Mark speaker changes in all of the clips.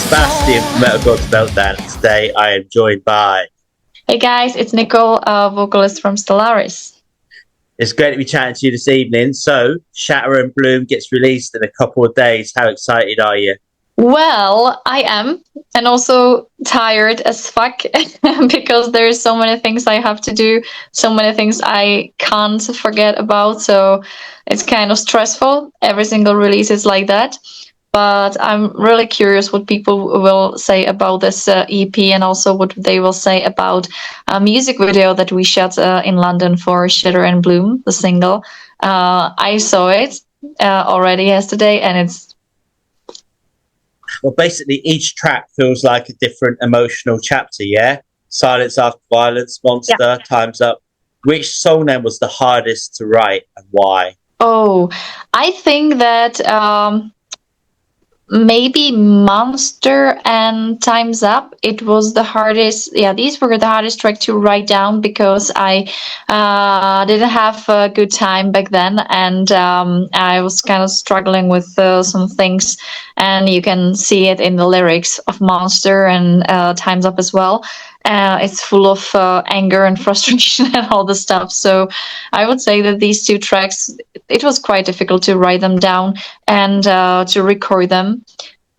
Speaker 1: Sebastian from Metal Gods Meltdown. Today I am joined by...
Speaker 2: Hey guys, it's Nicole, vocalist from Stellvris.
Speaker 1: It's great to be chatting to you this evening. So, Shatter and Bloom gets released in a couple of days. How excited are you?
Speaker 2: Well, I am, and also tired as fuck because there's so many things I have to do, so many things I can't forget about, so it's kind of stressful. Every single release is like that. But I'm really curious what people will say about this EP, and also what they will say about a music video that we shot in London for Shatter and Bloom, the single. I saw it already yesterday, and it's...
Speaker 1: Well, basically, each track feels like a different emotional chapter, yeah? Silence After Violence, Monster, yeah. Time's Up. Which song then was the hardest to write, and why?
Speaker 2: Oh, I think that... maybe Monster and Time's Up. It was the hardest. Yeah, these were the hardest track to write down because I didn't have a good time back then, and I was kind of struggling with some things, and you can see it in the lyrics of Monster and Time's Up as well. It's full of anger and frustration and all the stuff. So I would say that these two tracks, it was quite difficult to write them down and to record them.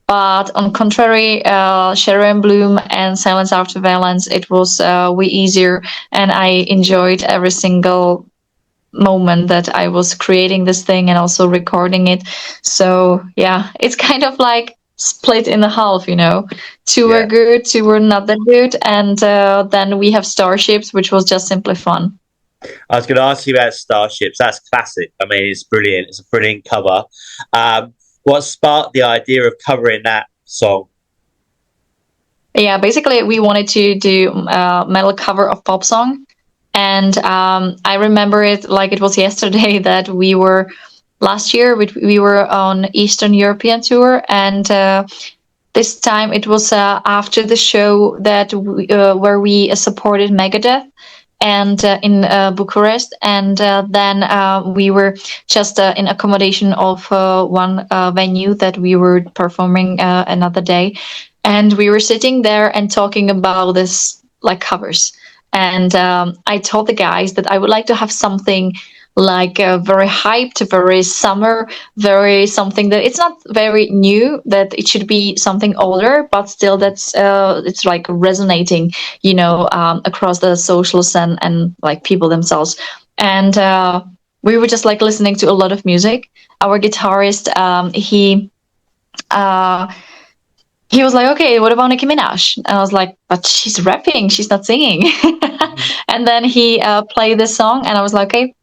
Speaker 2: But on contrary, Shatter and Bloom and Silence After Violence, it was way easier, and I enjoyed every single moment that I was creating this thing and also recording it. So yeah, it's kind of like split in the half, you know. Two were good, two were not that good, and then we have Starships, which was just simply fun.
Speaker 1: I was going to ask you about Starships. That's classic. I mean, it's brilliant. It's a brilliant cover. What sparked the idea of covering that song?
Speaker 2: Yeah, basically we wanted to do a metal cover of pop song, and I remember it like it was yesterday that we were... Last year, we were on Eastern European tour, and this time it was after the show that where we supported Megadeth, and in Bucharest, and then we were just in accommodation of one venue that we were performing another day, and we were sitting there and talking about this like covers, and I told the guys that I would like to have something like very hyped, very summer, very something that it's not very new, that it should be something older, but still that's it's like resonating, you know, across the socials and like people themselves. And we were just like listening to a lot of music. Our guitarist, he was like, okay, what about Nicki Minaj? And I was like, but she's rapping, she's not singing. And then he played this song, and I was like, okay,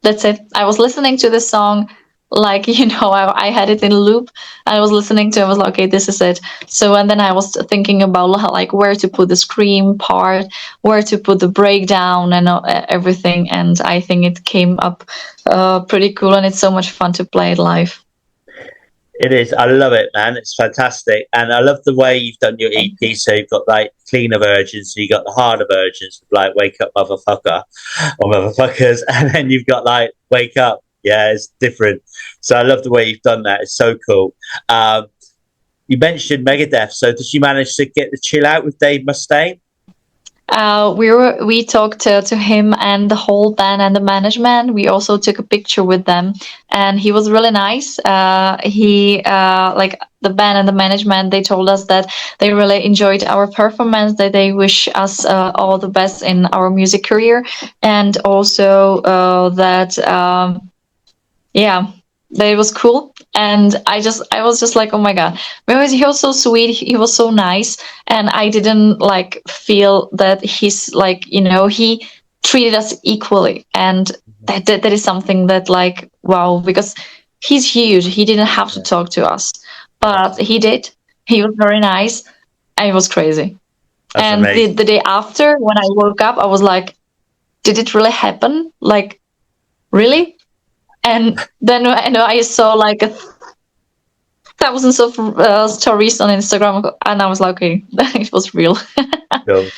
Speaker 2: that's it. I was listening to this song, like, you know, I had it in loop. I was listening to it. I was like, okay, this is it. So, and then I was thinking about like where to put the scream part, where to put the breakdown and everything. And I think it came up pretty cool, and it's so much fun to play it live.
Speaker 1: It is. I love it, man. It's fantastic. And I love the way you've done your EP. So you've got like cleaner versions, so you got the harder versions, like Wake Up Motherfucker or Motherfuckers, and then you've got like Wake Up. Yeah, it's different. So I love the way you've done that. It's so cool. You mentioned Megadeth. So did you manage to get the chill out with Dave Mustaine?
Speaker 2: We talked to him and the whole band and the management. We also took a picture with them, and he was really nice. He like the band and the management, they told us that they really enjoyed our performance, that they wish us all the best in our music career, and also that it was cool. And I was just like, oh my god, because he was so sweet, he was so nice, and I didn't like feel that he's like, you know, he treated us equally, and that is something that like, wow, because he's huge, he didn't have to talk to us, but he did. He was very nice, and it was crazy.
Speaker 1: That's
Speaker 2: and the day after, when I woke up, I was like, did it really happen? Like, really? And then I saw like thousands of stories on Instagram, and I was like, okay, it was real.
Speaker 1: Cool.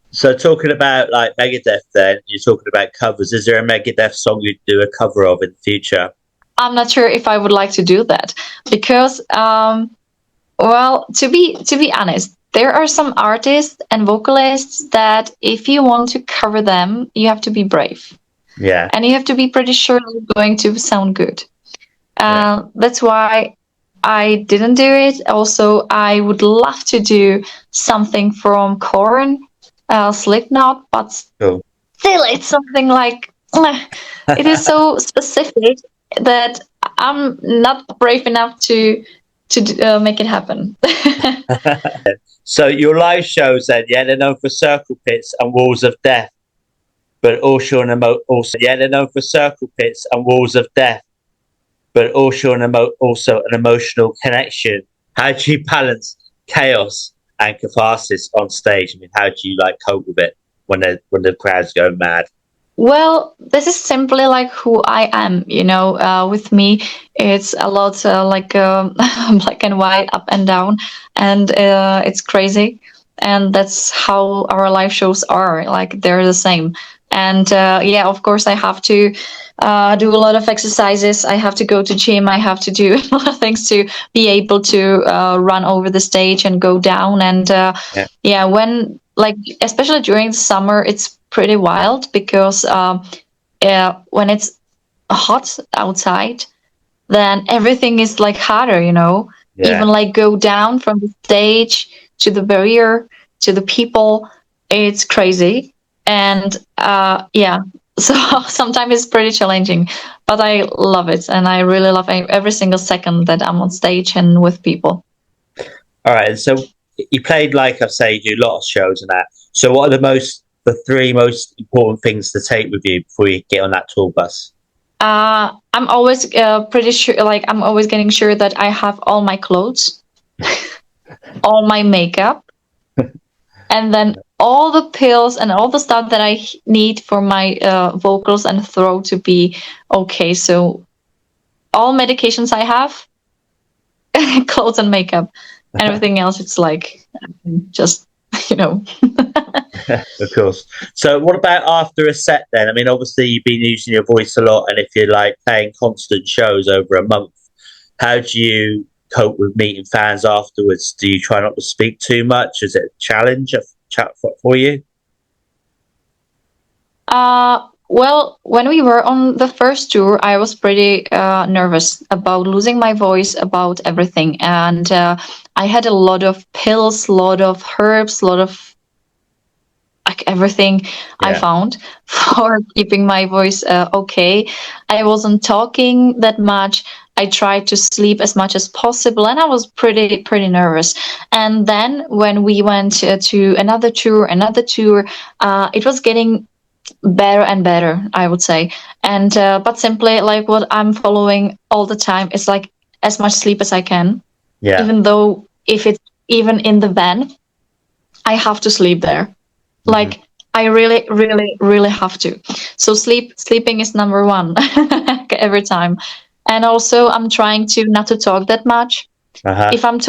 Speaker 1: So talking about like Megadeth, then you're talking about covers. Is there a Megadeth song you'd do a cover of in the future?
Speaker 2: I'm not sure if I would like to do that, because Well, to be honest, there are some artists and vocalists that if you want to cover them, you have to be brave.
Speaker 1: Yeah.
Speaker 2: And you have to be pretty sure it's going to sound good. That's why I didn't do it. Also, I would love to do something from Korn, Slipknot, but
Speaker 1: Cool.
Speaker 2: still, it's something like it is so specific that I'm not brave enough to make it happen.
Speaker 1: So your live shows then, yeah, they're known for circle pits and walls of death, but also they're known for circle pits and walls of death, but also also an emotional connection. How do you balance chaos and catharsis on stage? I mean, how do you like cope with it when the crowd's going mad?
Speaker 2: Well, this is simply like who I am, you know. With me, it's a lot like black and white, up and down, and it's crazy. And that's how our live shows are. Like they're the same. And yeah, of course, I have to do a lot of exercises. I have to go to gym. I have to do a lot of things to be able to run over the stage and go down. And yeah, when like especially during the summer, it's pretty wild because when it's hot outside, then everything is like harder, you know. Even like go down from the stage to the barrier to the people, it's crazy. And yeah, so sometimes it's pretty challenging, but I love it, and I really love every single second that I'm on stage and with people.
Speaker 1: All right, and so you played, like I say, you do a lot of shows and that. So what are the three most important things to take with you before you get on that tour bus?
Speaker 2: I'm always pretty sure, like I'm always getting sure that I have all my clothes, all my makeup, and then all the pills and all the stuff that I need for my vocals and throat to be okay. So all medications I have, clothes and makeup, and everything else, it's like just, you know.
Speaker 1: Of course. So what about after a set then? I mean, obviously you've been using your voice a lot, and if you're like playing constant shows over a month, how do you cope with meeting fans afterwards? Do you try not to speak too much? Is it a challenge for you?
Speaker 2: Well, when we were on the first tour, I was pretty nervous about losing my voice, about everything. And I had a lot of pills, a lot of herbs, a lot of like everything I found for keeping my voice okay. I wasn't talking that much. I tried to sleep as much as possible, and I was pretty nervous. And then when we went to another tour, it was getting better and better, I would say. And but simply like what I'm following all the time is like as much sleep as I can.
Speaker 1: Yeah.
Speaker 2: Even though if it's even in the van, I have to sleep there. Like I really have to. So sleeping is number one every time. And also I'm trying to not to talk that much. If I'm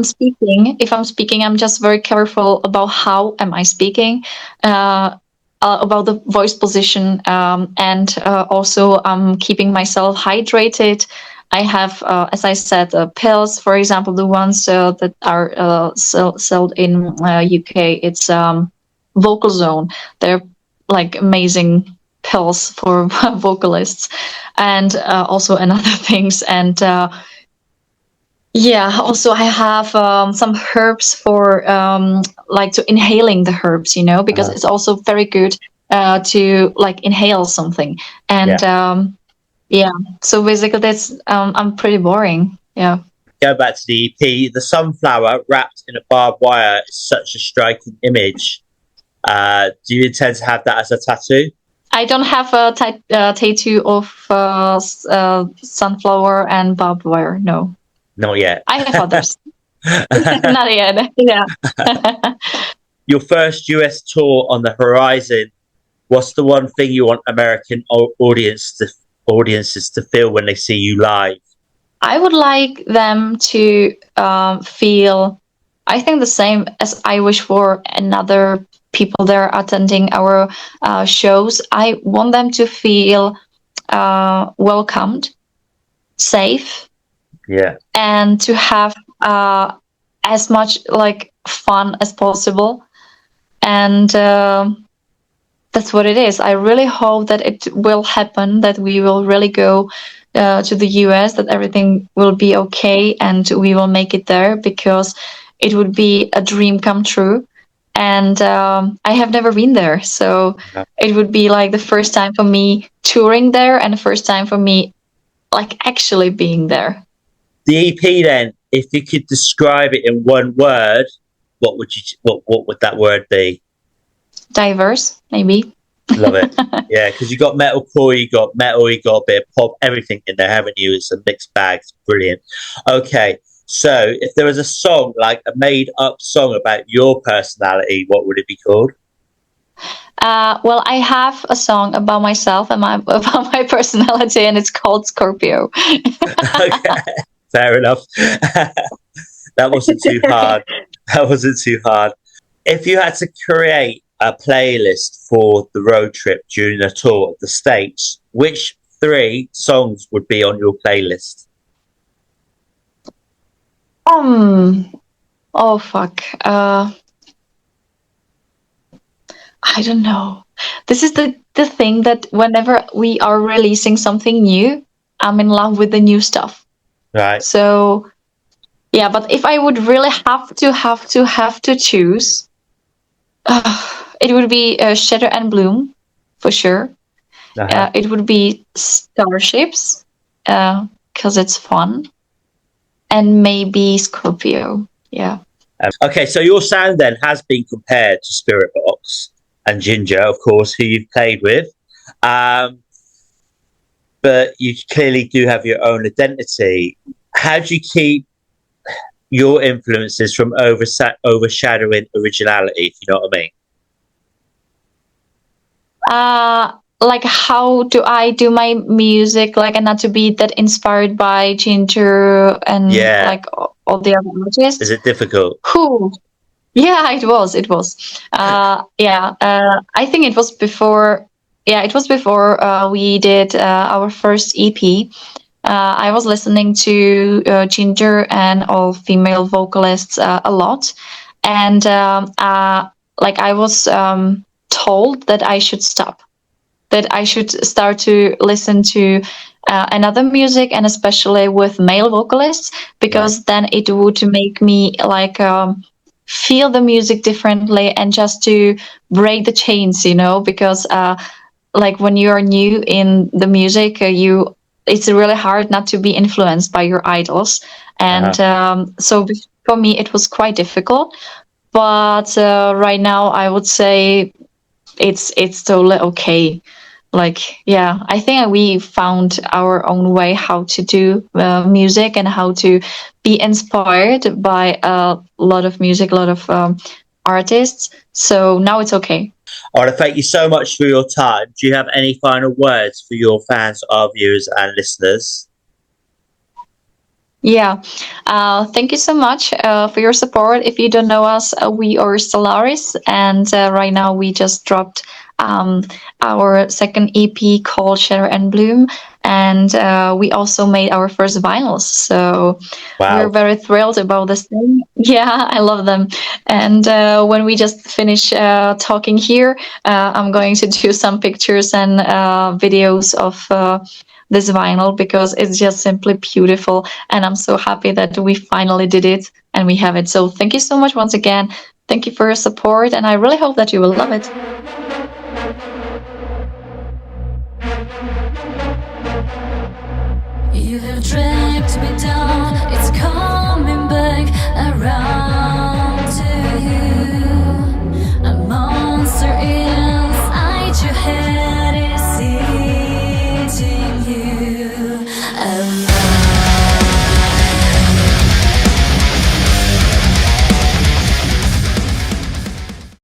Speaker 2: speaking, I'm just very careful about how am I speaking, about the voice position, and also I'm keeping myself hydrated. I have, as I said, pills, for example, the ones that are sold in UK. It's Vocal Zone. They're like amazing pills for vocalists, and also another things. And yeah, also I have some herbs for like to inhaling the herbs, you know, because it's also very good to like inhale something. And yeah, so basically that's I'm pretty boring. Yeah.
Speaker 1: Go back to the EP. The sunflower wrapped in a barbed wire is such a striking image. Do you intend to have that as a tattoo?
Speaker 2: I don't have a tattoo of sunflower and barbed wire. No.
Speaker 1: Not yet.
Speaker 2: I have others. Not yet. Yeah.
Speaker 1: Your first US tour on the horizon. What's the one thing you want American audiences to feel when they see you live?
Speaker 2: I would like them to feel, I think, the same as I wish for another people that are attending our shows. I want them to feel welcomed, safe,
Speaker 1: yeah,
Speaker 2: and to have as much like fun as possible. And that's what it is. I really hope that it will happen, that we will really go to the US, that everything will be okay and we will make it there, because it would be a dream come true. And I have never been there. So it would be like the first time for me touring there, and the first time for me like actually being there.
Speaker 1: The EP then, if you could describe it in one word, what would that word be?
Speaker 2: Diverse, maybe.
Speaker 1: Love it. Yeah, because you got metalcore, you got metal, you got a bit of pop, everything in there, haven't you? It's a mixed bag. It's brilliant. Okay, so if there was a song, like a made-up song about your personality, what would it be called?
Speaker 2: Well, I have a song about myself and about my personality, and it's called Scorpio.
Speaker 1: Okay, fair enough. That wasn't too hard. That wasn't too hard. If you had to create a playlist for the road trip during the tour of the States, which 3 songs would be on your playlist?
Speaker 2: Oh fuck. I don't know. This is the thing, that whenever we are releasing something new, I'm in love with the new stuff.
Speaker 1: Right.
Speaker 2: So yeah, but if I would really have to choose, it would be Shatter and Bloom, for sure. It would be Starships, because it's fun, and maybe Scorpio. Yeah.
Speaker 1: Okay, so your sound then has been compared to Spiritbox and Ginger, of course, who you've played with. But you clearly do have your own identity. How do you keep your influences from overshadowing originality, if you know what I mean?
Speaker 2: Like, how do I do my music, like, and not to be that inspired by Ginger and like all the other artists?
Speaker 1: Is it difficult?
Speaker 2: Yeah, it was. I think it was before. Yeah, it was before we did our first EP. I was listening to Ginger and all female vocalists a lot, and like I was told that I should stop, that I should start to listen to another music, and especially with male vocalists, because then it would make me like feel the music differently, and just to break the chains, you know, because like when you are new in the music, it's really hard not to be influenced by your idols. And so for me, it was quite difficult. But right now, I would say it's totally okay. Like, yeah, I think we found our own way how to do music, and how to be inspired by a lot of music, a lot of artists. So now it's okay.
Speaker 1: I want to thank you so much for your time. Do you have any final words for your fans, our viewers and listeners?
Speaker 2: Yeah, thank you so much for your support. If you don't know us, we are Stellvris, and right now we just dropped our second EP called Shatter and Bloom, and we also made our first vinyls. So we're very thrilled about this thing. Yeah, I love them. And when we just finish talking here, I'm going to do some pictures and videos of this vinyl, because it's just simply beautiful, and I'm so happy that we finally did it and we have it. So thank you so much once again. Thank you for your support, and I really hope that you will love it.
Speaker 3: You have dragged me down, it's coming back around.